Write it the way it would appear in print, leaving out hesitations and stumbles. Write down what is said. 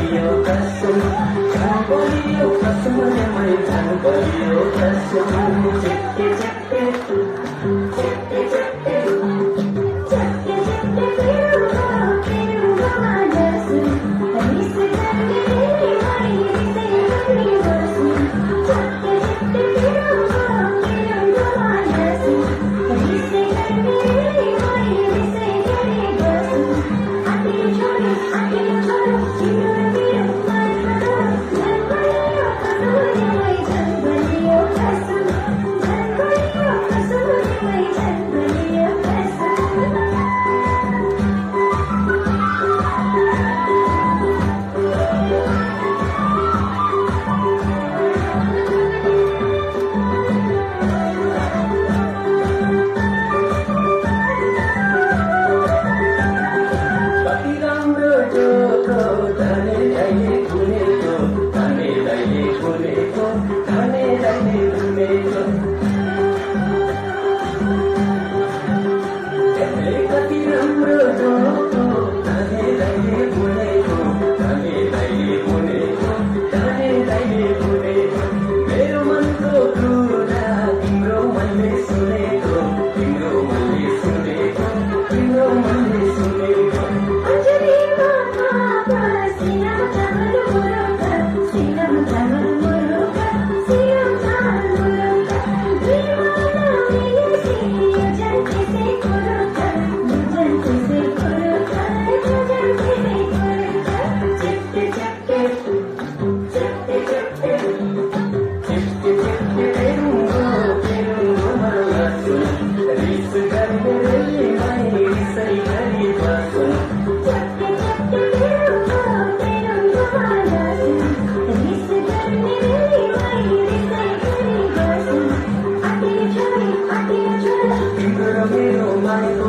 baliau kasum, jangan baliau kasum mai jangan baliau kasum. Chekke chekke, chekke chekke, chekke chekke piruga manasu, tanis karne mai se kari basu. Chekke chekke piruga manasu, tanis karne mai se kari basu. Ati chori, chiro piru mai baliau kasum mai jangan baliau kasum, jangan baliau kasum mai jangan baliau kasum. Kati राम्रो जोको धाने दाइले घुमेको, धाने दाइले घुमेको, धाने दाइले घुमेको। कति राम्रो जोको धाने दाइले घुमेको, धाने दाइले घुमेको, धाने दाइले घुमेको। मेरो मनको कुरा तिम्रो मनले सुनेको, तिम्रो मनले सुनेको, तिम्रो मनले सुनेको। Timbro मेरो माइको